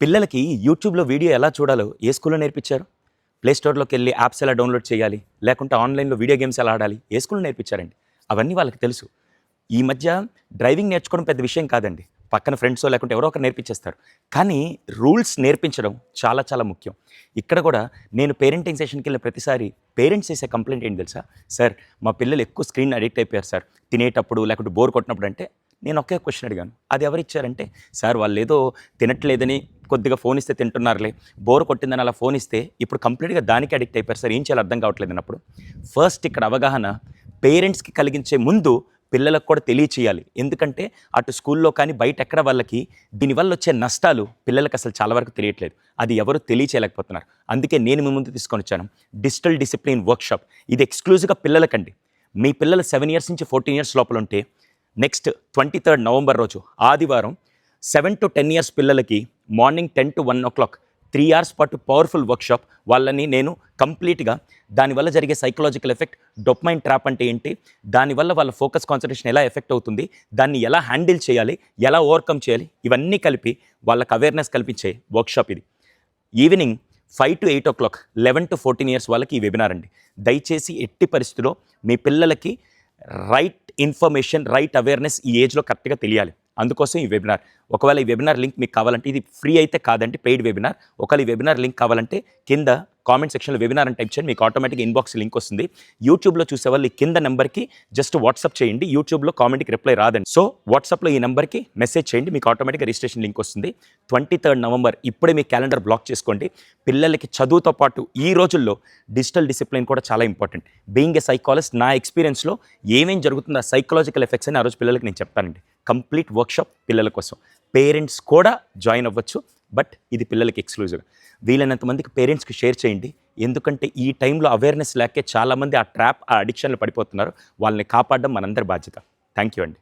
పిల్లలకి యూట్యూబ్‌లో వీడియో ఎలా చూడాలో ఏ స్కూల్‌లో నేర్పించారు? ప్లే స్టోర్‌లోకెళ్ళి యాప్స్ ఎలా డౌన్‌లోడ్ చేయాలి? లేకుంటే ఆన్‌లైన్‌లో వీడియో గేమ్స్ ఎలా ఆడాలి? ఏ స్కూల్‌లో నేర్పించారండి? అవన్నీ వాళ్ళకి తెలుసు. ఈ మధ్య డ్రైవింగ్ నేర్చుకోవడం పెద్ద విషయం కాదండి. పక్కన ఫ్రెండ్సో లేకుంటే ఎవరో ఒకరు నేర్పించేస్తారు. కానీ రూల్స్ నేర్పించడం చాలా చాలా ముఖ్యం. ఇక్కడ కూడా నేను పేరెంటింగ్ సెషన్‌కెళ్ళిన ప్రతిసారి పేరెంట్స్ చేసే కంప్లెయింట్ ఏంటి తెలుసా? సార్ మా పిల్లలు ఎక్కువ స్క్రీన్ అడిక్ట్ అయిపోయారు సార్. తినేటప్పుడు లేకుంటే బోర్ కొట్టినప్పుడు అంటే నేను ఒకే క్వెషన్ అడిగాను. అది ఎవరిచ్చారంటే సార్ వాళ్ళేదో తినట్లేదని కొద్దిగా ఫోన్ ఇస్తే తింటున్నారులే, బోర్ కొట్టిందని అలా ఫోన్ ఇస్తే ఇప్పుడు కంప్లీట్‌గా దానికి అడిక్ట్ అయిపోయారు సార్. ఏం చేయాలో అర్థం కావట్లేదు అన్నప్పుడు ఫస్ట్ ఇక్కడ అవగాహన పేరెంట్స్‌కి కలిగించే ముందు పిల్లలకు కూడా తెలియచేయాలి. ఎందుకంటే అటు స్కూల్లో కానీ బయట ఎక్కడ వాళ్ళకి దీనివల్ల వచ్చే నష్టాలు పిల్లలకు అసలు చాలా వరకు తెలియట్లేదు. అది ఎవరు తెలియచేయలేకపోతున్నారు. అందుకే నేను మీ ముందు తీసుకొని వచ్చాను డిజిటల్ డిసిప్లిన్ వర్క్షాప్. ఇది ఎక్స్క్లూజివ్‌గా పిల్లలకండి. మీ పిల్లలు 7 ఇయర్స్ నుంచి 14 ఇయర్స్ లోపల ఉంటే నెక్స్ట్ 23 నవంబర్ రోజు ఆదివారం 7 to 10 ఇయర్స్ పిల్లలకి మార్నింగ్ 10 to 1 o'clock 3 hours పాటు పవర్ఫుల్ వర్క్షాప్. వాళ్ళని నేను కంప్లీట్గా దానివల్ల జరిగే సైకలాజికల్ ఎఫెక్ట్, డొపమైన్ ట్రాప్ అంటే ఏంటి, దానివల్ల వాళ్ళ ఫోకస్ కాన్సన్ట్రేషన్ ఎలా ఎఫెక్ట్ అవుతుంది, దాన్ని ఎలా హ్యాండిల్ చేయాలి, ఎలా ఓవర్కమ్ చేయాలి, ఇవన్నీ కలిపి వాళ్ళకి అవేర్నెస్ కల్పించే వర్క్షాప్ ఇది. Evening 5 to 8 o'clock 11 to 14 years వాళ్ళకి ఈ వెబినార్ అండి. దయచేసి ఎట్టి పరిస్థితిలో మీ పిల్లలకి రైట్ ఇన్ఫర్మేషన్, రైట్ అవేర్నెస్ ఈ ఏజ్లో కరెక్ట్గా తెలియాలి. అందుకోసం ఈ వెబినార్. ఒకవేళ ఈ వెబినార్ లింక్ మీకు కావాలంటే, ఇది ఫ్రీ అయితే కాదండి, పెయిడ్ వెబినార్. ఒకవేళ ఈ వెబినార్ లింక్ కావాలంటే కింద కామెంట్ సెక్షన్లో వెబినార్ అని టైప్ చేయండి, మీకు ఆటోమేటిక్గా ఇన్బాక్స్ లింక్ వస్తుంది. యూట్యూబ్లో చూసేవాళ్ళు ఈ కింద నెంబర్కి జస్ట్ వాట్సాప్ చేయండి. యూట్యూబ్లో కామెంట్కి రిప్లై రాదండి. సో వాట్సాప్లో ఈ నెంబర్కి మెసేజ్ చేయండి, మీకు ఆటోమేటిక్గా రిజిస్ట్రేషన్ లింక్ వస్తుంది. 23 నవంబర్ ఇప్పుడే మీ క్యాలెండర్ బ్లాక్ చేసుకోండి. పిల్లలకి చదువుతో పాటు ఈ రోజుల్లో డిజిటల్ డిసిప్లిన్ కూడా చాలా ఇంపార్టెంట్. బీయింగ్ ఏ సైకాలజిస్ట్ నా ఎక్స్పీరియన్స్లో ఏమేం జరుగుతుందో ఆ సైకలాజికల్ ఎఫెక్ట్స్ అని ఆ రోజు పిల్లలకి నేను చెప్తానండి. కంప్లీట్ వర్క్షాప్ పిల్లల కోసం. పేరెంట్స్ కూడా జాయిన్ అవ్వచ్చు, బట్ ఇది పిల్లలకి ఎక్స్క్లూజివ్. వీలైనంత మందికి పేరెంట్స్కి షేర్ చేయండి. ఎందుకంటే ఈ టైంలో అవేర్నెస్ లేకే చాలామంది ఆ ట్రాప్, ఆ అడిక్షన్లో పడిపోతున్నారు. వాళ్ళని కాపాడడం మనందరి బాధ్యత. థ్యాంక్ యూ అండి.